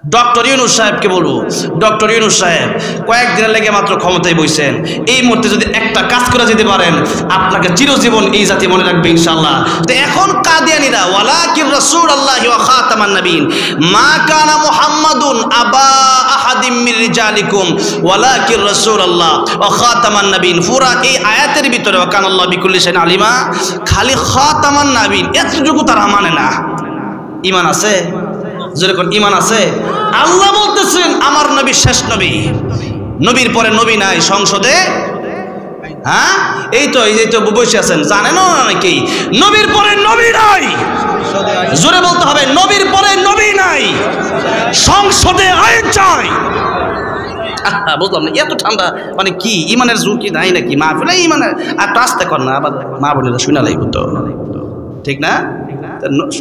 Doctor Yunus সাহেবকে বলবো, doctor Yunus সাহেব কয়েকদিনের লেগে মাত্র ক্ষমতায় বইছেন, এই মুহূর্তে যদি একটা কাজ করে যেতে পারেন আপনাকে চিরজীবন এই জাতি মনে রাখবে ইনশাআল্লাহ। তো এখন কাদিয়ানীরা ওয়ালাকিন রাসূলুল্লাহি ওয়া খাতামান নবিয়্যিন মা কানা মুহাম্মাদুন আবা আহাদিম মির রিজালিকুম ওয়ালাকিন রাসূলুল্লাহ ওয়া খাতামান নবিয়্যিন, পুরা এই আয়াতের ভিতরে ওয়া কানাল্লাহু বিকুল্লি শাইইন আলিমা, খালি খাতামান নবিয়্যিন এতটুকু তারা মানে না। ঈমান আছে? যেরকম ঈমান আছে? আল্লাহ বলতেছেন আমার নবী শেষ নবী, নবীর পরে নবী নাই সংসদে। হ্যাঁ এই তো বসে আছেন, জানেন না নাকি নবীর পরে নবী নাই? জোরে বলতে হবে, নবীর পরে নবী নাই, সংসদে আইন চাই। বুঝলাম না এত ঠান্ডা মানে কি ইমানের ঝুঁকি নাই নাকি মাহফিলে? ইমানের আর আসতে কর না, আবার মা বোনেরা শুনা লাগবে তো, ঠিক না?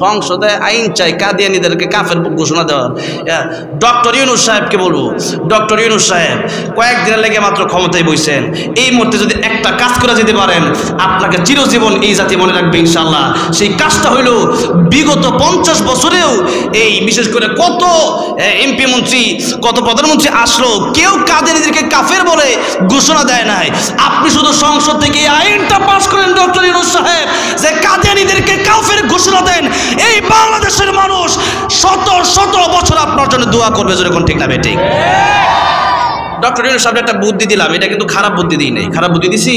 সংসদে আইন চাই কাদিয়ানীদেরকে কাফের ঘোষণা দেওয়ার। ডক্টর ইউনূস সাহেবকে বলবো, ডক্টর ইউনূস সাহেব কয়েকদিনের লেগে মাত্র ক্ষমতায় বইছেন, এই মুহূর্তে যদি একটা কাজ করে যেতে পারেন আপনাকে চিরজীবন এই জাতি মনে রাখবে ইনশাআল্লাহ। সেই কাজটা হইল বিগত 50 বছরেও এই বিশেষ করে কত এমপি মন্ত্রী কত প্রধানমন্ত্রী আসলো, কেউ কাদিয়ানীদেরকে কাফের বলে ঘোষণা দেয় নাই। আপনি শুধু সংসদ থেকে এই আইনটা পাস করেন ডক্টর ইউনূস সাহেব যে কাদিয়ানীদেরকে কাফের ঘোষণা দেন, এই বাংলাদেশের মানুষ শত শত বছর আপনার জন্য দোয়া করবে। যেরকম ঠিক না বেঠিক? ডক্টর ইউনূস সাহেব একটা বুদ্ধি দিলাম, এটা কিন্তু খারাপ বুদ্ধি দিই নাই, খারাপ বুদ্ধি দিছি।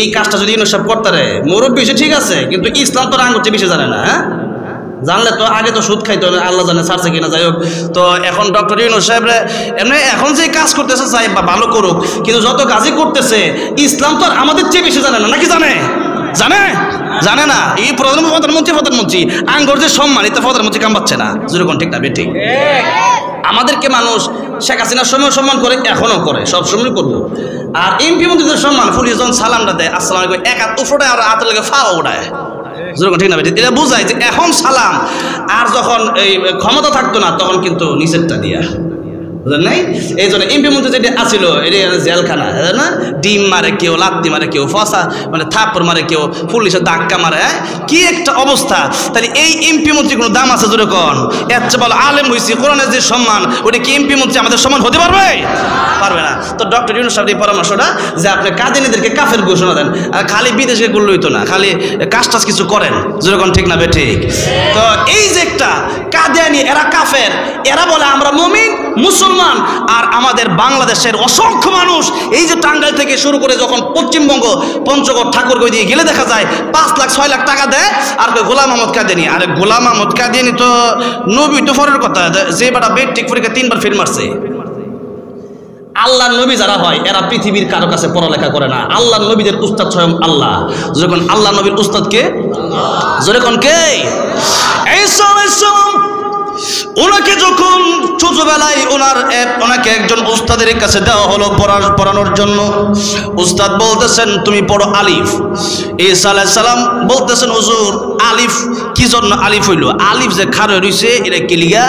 এই কাজটা যদি ইউনূস সাহেব করতে রে মুরব্বী বেশি ঠিক আছে, কিন্তু ইসলাম তো রাঙ্গ বেশি জানে না। হ্যাঁ জানলে তো আগে তো সুদ খাইতো, আল্লাহ জানে ছাড়ছে কিনা। যাই হোক, তো এখন ডক্টর ইউনূস সাহেব এমনি এখন যে কাজ করতেছে চাই বা ভালো করুক, কিন্তু যত কাজই করতেছে ইসলাম তো আমাদের চেয়ে বেশি জানে না, নাকি জানে? জানে? জানে না। এই প্রধানমন্ত্রী আঙ্গর যে সম্মানিত প্রধানমন্ত্রী কামবাচ্ছে না। যেরকম ঠিক না বেঠিক? আমাদেরকে মানুষ শেখ হাসিনার সময় সম্মান করে, এখনো করে, সব সময় করবো। আর এমপি মন্ত্রীদের সম্মান পুলিশ যখন সালামটা দেয় আসসালামু আলাইকুম এক হাত উফোটায় আর হাতের লেগে ফা ওড়ায়। যেরকম ঠিক না বেঠিক? এটা বোঝায় যে এখন সালাম, আর যখন এই ক্ষমতা থাকতো না তখন কিন্তু নিচেরটা দিয়া, বুঝলেন নাই? এই জন্য এমপি মন্ত্রী যেটা আসিল এটা জেলখানা না, ডিম মারে কেউ, লাত্তি মারে কেউ, ফসা মানে থাপ্পড় মারে কেউ, পুলিশের ধাক্কা মারে। কি একটা অবস্থা! তাহলে এই এমপি মন্ত্রী কোনো দাম আছে? যেরকম এত বলো আলেম হয়েছি, কোরআনের যে সম্মান, ওটা কি এমপি মন্ত্রী আমাদের সম্মান হতে পারবে? পারবে না। তো ডক্টর ইউনূস সাহেব এই পরামর্শটা যে আপনি কাদিয়ানীদেরকে কাফের ঘোষণা দেন, আর খালি বিদেশে করলে হইতো না, খালি কাজ টাজ কিছু করেন। যেরকম ঠিক না বেঠিক? তো এই যে একটা কাদিয়ানী, এরা কাফের, এরা বলে আমরা মুমিন মুসলমান, আর আমাদের বাংলাদেশের অসংখ্য মানুষ এই যে টাঙ্গাইল থেকে শুরু করে যখন পশ্চিমবঙ্গ পঞ্চগড় ঠাকুরগাঁও দিয়ে গেলে দেখা যায় 5 লাখ 6 লাখ টাকা দেয় আর গোলাম আহমদ কাদিয়ানী। আরে গোলাম আহমদ কাদিয়ানী তো নবী তো ফরের কথা, যে বেটা বেটিক পরীক্ষা 3 বার ফেল মারছে। আল্লাহর নবী যারা হয় এরা পৃথিবীর কারো কাছে পড়ালেখা করে না, আল্লাহর নবীদের উস্তাদ স্বয়ং আল্লাহ। যখন আল্লাহ নবীর উস্তাদ কে? যখন কে? ঈসা আলাইহিস সালাম। ওনাকে যখন ছোটবেলায় ওনাকে একজন উস্তাদের কাছে দেওয়া হলো পড়ানোর জন্য, উস্তাদ বলতেছেন তুমি পড়ো আলিফ। ঈসা আলাইহিস সালাম বলতেছেন হুজুর আলিফ কি জন্য আলিফ হইল? আলিফ যে খাড়া রইছে এটা কি লিগা?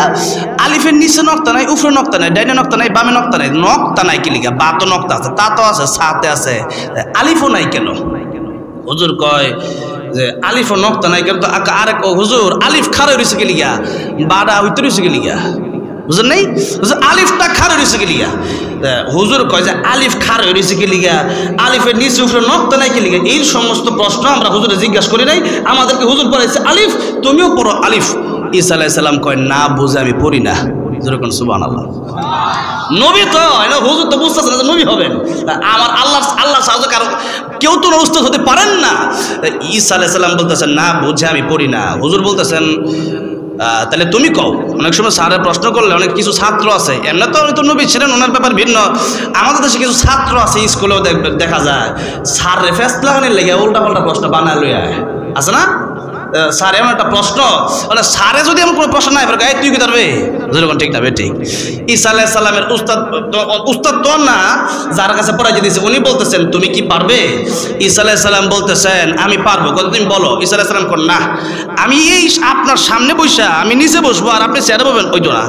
আলিফের নিচে নক্তা নাই, উপরে নক্তা নাই, ডাইনে নক্তা নাই, বামে নক্তা নাই, নক্তা নাই কি লিগা? বা তো নক্তা আছে, তা তো আছে, সাথে আছে, আলিফও নাই কেন? হুজুর কয় যে আলিফ ও নক্তা নাই কিন্তু আরেক হুজুর আলিফ খাড়া রয়েছে কি লিগা? বাড়া হইতে রয়েছে কি লিগা? বুঝলেন নাই? আলিফটা খাড়া রয়েছে কি লিগা? হুজুর কয় যে আলিফ খাড়া রয়েছে কি লিগা, আলিফের নিচে উপরে নক্তা নাই কি লিগা? এই সমস্ত প্রশ্ন আমরা হুজুরে জিজ্ঞাসা করি নাই, আমাদেরকে হুজুর পড়াইছে আলিফ, তুমিও পড়ো আলিফ। ঈসা আলাইহিস সালাম কয় না বুঝে আমি পড়ি না। যেরকম সুবহানাল্লাহ। নবী তো হুজুর তো বুঝতেছে না যে নবী হবেন। আমার আল্লাহ সাহায্য কারো কেউ তো উস্তাদ হতে পারেন না। ঈসা আলাইহিস সালাম বলতেছেন না বুঝে আমি পড়ি না। হুজুর বলতেছেন তাহলে তুমি কও। অনেক সময় স্যারের প্রশ্ন করলে অনেক কিছু ছাত্র আছে, এমনি তো উনি তো নবী ছিলেন, ওনার ব্যাপার ভিন্ন। আমাদের দেশে কিছু ছাত্র আছে স্কুলেও দেখা যায় স্যারে ফেসলা লেগে উল্টা পাল্টা প্রশ্ন বানায় লইয়া আছে না? স্যার এমন একটা প্রশ্ন, মানে স্যারে যদি এমন কোনো প্রশ্ন নাই গায়ে তুই কি পারবে? যেরকম ঠিক না বেঠিক? ঈসা আলাইহিস সালামের উস্তাদ তো না, যার কাছে পড়াইতে দিয়েছে উনি বলতেছেন তুমি কি পারবে? ঈসা আলাইহিস সালাম বলতেছেন আমি পারবো। কত তুমি বলো? ঈসা আলাইহিস সালাম কোন না, আমি এই আপনার সামনে বসা আমি নিচে বসবো আর আপনি চেয়ারে বসবেন, ওই তো না।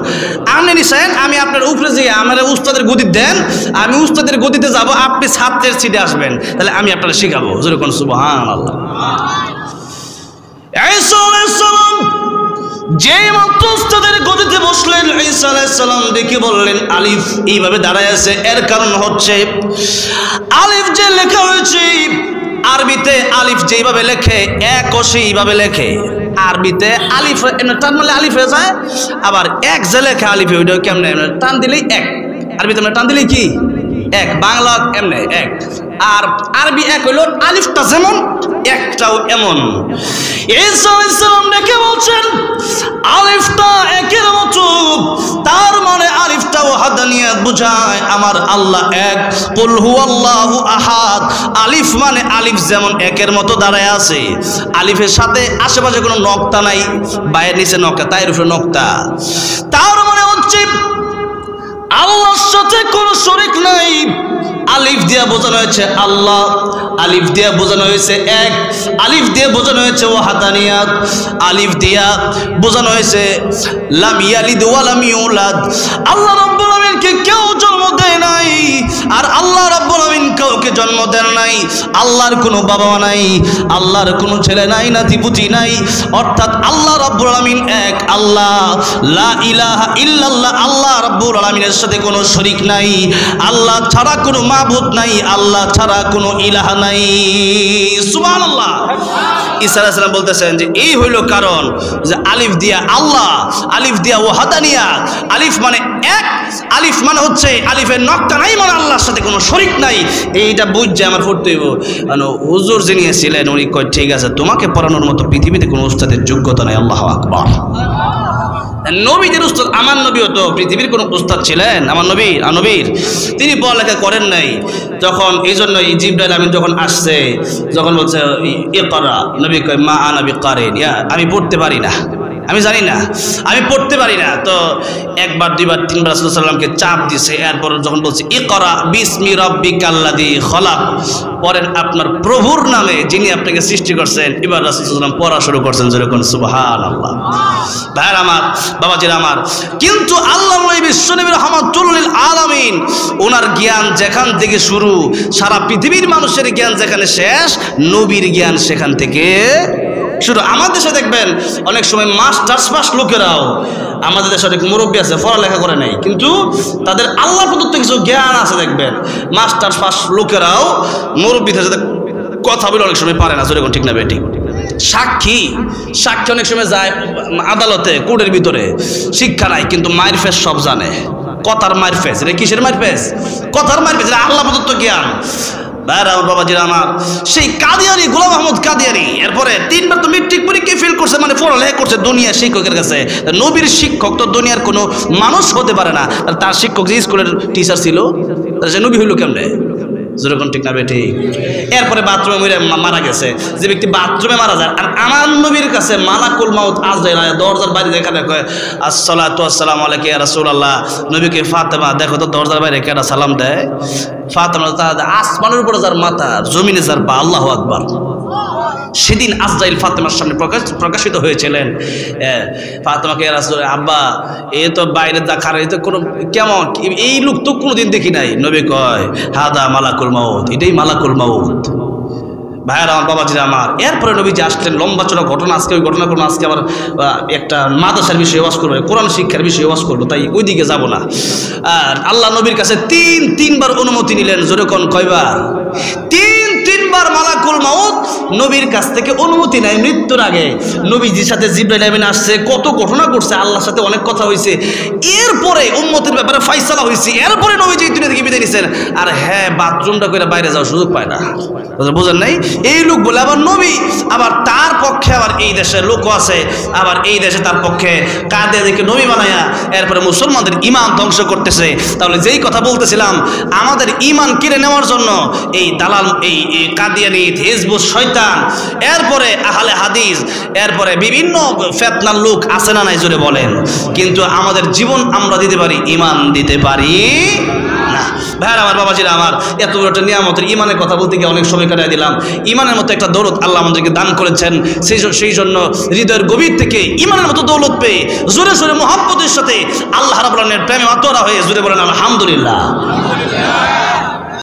আপনি নিছেন আমি আপনার উপরে যেয়ে আমার উস্তাদের গদি দেন, আমি উস্তাদের গদিতে যাব, আপনি ছাত্রের সিটে আসবেন, তাহলে আমি আপনারা শিখাবো। যেরকম সুবহানাল্লাহ। ঈসা আলাইহিস সালাম যে মাত্র উস্তাদের গদিতে বসলেন ঈসা আলাইহিস সালাম দেখে বললেন আলিফ এইভাবে দাঁড়ায় আছে, এর কারণ হচ্ছে আলিফ যে লেখা হয়েছে আরবিতে আলিফ যেভাবে লেখে একও সেইভাবে লেখে। আরবিতে আলিফ টান মারলে আলিফ হয়ে যায়, আবার এক যে লেখে আলিফে ওইটা কেমনে টান দিলেই এক, আরবিতে আমরা টান দিলেই কি এক, বাংলা এমনি এক, আর আরবি এক হইল আলিফটা যেমন একটাও এমন। ঈসা আলাইহিস সালাম দেখে বলছেন আলিফটা একের মতো, তার মানে আলিফটা ওয়াহদানিয়াত বোঝায় আমার আল্লাহ এক, কুল হুয়াল্লাহু আহাদ। আলিফ মানে আলিফ যেমন একের মতো দাঁড়ায় আছে, আলিফের সাথে আশেপাশে কোনো নক্তা নাই, বাইরের নিচে নক্তা, তাই উপরে নক্তা, তার মানে হচ্ছে আল্লাহর সাথে কোনো শরীক নাই। আলিফ দিয়া বোঝানো হয়েছে আল্লাহ, আলিফ দিয়া বোঝানো হয়েছে এক, আলিফ দিয়ে বোঝানো হয়েছে ওয়াহদানিয়াত, আলিফ দিয়া বোঝানো হয়েছে লাম ইয়ালিদ ওয়া লাম ইউলাদ। আল্লাহ রাব্বুল আলামিনকে কেউ জন্ম দেয় নাই, আর আল্লাহ রাব্বুল আলামিন কাউকে জন্ম দেন নাই। আল্লাহর কোনো বাবা নাই, আল্লাহর কোনো ছেলে নাই, নাতিপুতি নাই, অর্থাৎ আল্লাহ রাব্বুল আলামিন এক আল্লাহ, লা ইলাহা ইল্লাল্লাহ। আল্লাহ রাব্বুল আলামিনের সাথে কোনো শরীক নাই, আল্লাহ ছাড়া কোনো মাবুদ নাই, আল্লাহ ছাড়া কোনো ইলাহা নাই। সুবহানাল্লাহ। ঈসা আলাইহিস সালাম বলতেছেন যে এই হইল কারণ যে আলিফ দিয়া আল্লাহ, আলিফ দিয়া ওয়াহদানিয়াত, আলিফ মানে এক, আলিফ মানে হচ্ছে আলিফের নকটা নাই মানে আল্লাহর সাথে কোনো শরীক নাই। এইটা বুঝছে আমার পড়তে হইব। হুজুর যিনি ছিলেন উনি কয় ঠিক আছে, তোমাকে পড়ানোর মতো পৃথিবীতে কোনো উস্তাদের যোগ্যতা নাই। আল্লাহু আকবার। নবীদের উস্তাদ, আমার নবীও তো পৃথিবীর কোনো উস্তাদ ছিলেন, আমার নবীর তিনি পড়ালেখা করেন নাই। যখন এই জন্য জিবরাইল আমিন যখন আসছে, যখন বলছে ইকরা, নবী কয় মা আনা বিকারিন, আমি পড়তে পারি না, আমি জানি না, আমি পড়তে পারি না। তো একবার দুইবার তিনবার রাসূলুল্লাহ সাল্লাল্লাহু আলাইহি ওয়াসাল্লামকে চাপ দিছে। এরপর যখন বলছে ইকরা বিসমি রাব্বিকাল্লাযী খলাক, পড়েন আপনার প্রভুর নামে যিনি আপনাকে সৃষ্টি করছেন। এবার রাসূলুল্লাহ সাল্লাল্লাহু আলাইহি ওয়াসাল্লাম পড়া শুরু করছেন, যেরকম সুবহানাল্লাহ। ভাইরা আমার, বাবাজিরা আমার, কিন্তু আল্লাহ নবী বিশ্বনবী রাহমাতুল লিল আলামিন, ওনার জ্ঞান যেখান থেকে শুরু, সারা পৃথিবীর মানুষের জ্ঞান যেখানে শেষ, নবীর জ্ঞান সেখান থেকে শুরু। আমাদের দেশে দেখবেন অনেক সময় মাস্টার্স পাস লোকেরাও, আমাদের দেশে অনেক মুরব্বী আছে পড়ালেখা করে নাই, কিন্তু তাদের আল্লাহ প্রদত্ত কিছু জ্ঞান আছে। দেখবেন মাস্টার্স পাস লোকেরাও মুরব্বীদের সাথে কথা বলে অনেক সময় পারে না, যেরকম ঠিক না বেটি। সাক্ষী অনেক সময় যায় আদালতে, কোর্টের ভিতরে, শিক্ষা নাই কিন্তু মায়ের ফেস সব জানে। কথার মায়ের ফেস, এটা কিসের মায়ের ফেস? কথার মায়ের ফেস, আল্লাহ প্রদত্ত জ্ঞান। বাবাজিরা আমার, সেই কাদিয়ানি, গোলাম আহমদ কাদিয়ানি, এরপরে 3 বার তো মেট্রিক পরীক্ষায় ফেল করছে, মানে পড়ালেখা করছে দুনিয়ার শিক্ষকের কাছে। নবীর শিক্ষক তো দুনিয়ার কোনো মানুষ হতে পারে না, তার শিক্ষক যে স্কুলের টিচার ছিল, সে নবী হইল কেমনে? যেরকম ঠিক না বেটি। এরপরে বাথরুমে মারা গেছে, যে ব্যক্তি বাথরুমে মারা যায়, আর আমার নবীর কাছে মালাকুল মাউত আজরাইল দরজার বাইরে দেখা দেখে আসসালাতু আসসালামু আলাইকা ইয়া রাসূলুল্লাহ। নবীকে ফাতেমা দেখো তো দরজার বাইরে কেডা সালাম দেয়? ফাতেমা, আসমানের উপরে যার মাথা, জমিনে যার পা। আল্লাহু আকবার। সেদিন আজরাইল ফাতেমার সামনে প্রকাশিত হয়েছিলেন। ফাতেমাকে ইয়া রাসূলুল্লাহ, আব্বা এ তো বাইরে দেখার, এ তো কোনো কেমন, এই লোক তো কোনোদিন দেখি নাই। নবী কয় হাদা মালাকুল মাউত, এটাই মালাকুল মাউত। ভাইয়ারা আমার, বাবাজিরা আমার, এরপরে নবীজি আসলেন। লম্বা চড়া ঘটনা, আজকে ওই ঘটনা করবো। আজকে আবার একটা মাদ্রাসার বিষয়ে ওয়াজ করবো, কোরআন শিক্ষার বিষয়ে ওয়াজ করবো, তাই ওইদিকে যাব না। আর আল্লাহ নবীর কাছে তিনবার অনুমতি নিলেন। যেরকম কয়বার? তিনবার মালাকুল মাউত নবীর কাছ থেকে অনুমতি নেয় মৃত্যুর আগে। নবীজির সাথে জিবরাইল আমিন আসছে, কত ঘটনা করছে, আল্লাহর সাথে অনেক কথা হয়েছে। এরপরে উম্মতের ব্যাপারে ফাইসালা হয়েছে, এরপরে নবীজি দুনিয়া থেকে বিদায় নিছেন। আর হ্যাঁ, বাথরুমটা করে বাইরে যাওয়ার সুযোগ পায় না, বুঝেন নাই? এই লোক বলে আবার নবী, আবার তার পক্ষে আবার এই দেশের লোকও আছে, আবার এই দেশে তার পক্ষে কাদিয়ানিকে নবী বানায়া এরপরে মুসলমানদের ঈমান ধ্বংস করতেছে। তাহলে যেই কথা বলতেছিলাম, আমাদের ঈমান কেড়ে নেওয়ার জন্য এই দালাল, এই কাদিয়ানি, হিজবুত শয়তান, এরপরে আহলে হাদিস, এরপরে বিভিন্ন ফিতনার লোক আছে না নাই জোরে বলেন? কিন্তু আমাদের জীবন আমরা দিতে পারি, ঈমান দিতে পারি না। ভাইয়ার আমার, বাবাজিরা আমার, এত বড় একটা নিয়ামতের ঈমানের কথা বলতে গিয়ে অনেক সময় কাটিয়ে দিলাম। ঈমানের মতো একটা দৌলত আল্লাহ আমাদেরকে দান করেছেন, সেই জন্য হৃদয়ের গভীর থেকে ঈমানের মতো দৌলত পেয়ে জোরে জোরে মুহাব্বতের সাথে আল্লাহ রাব্বুল আলামিনের প্রেমে আত্মরা হয়ে জোরে বলেন আলহামদুলিল্লাহ।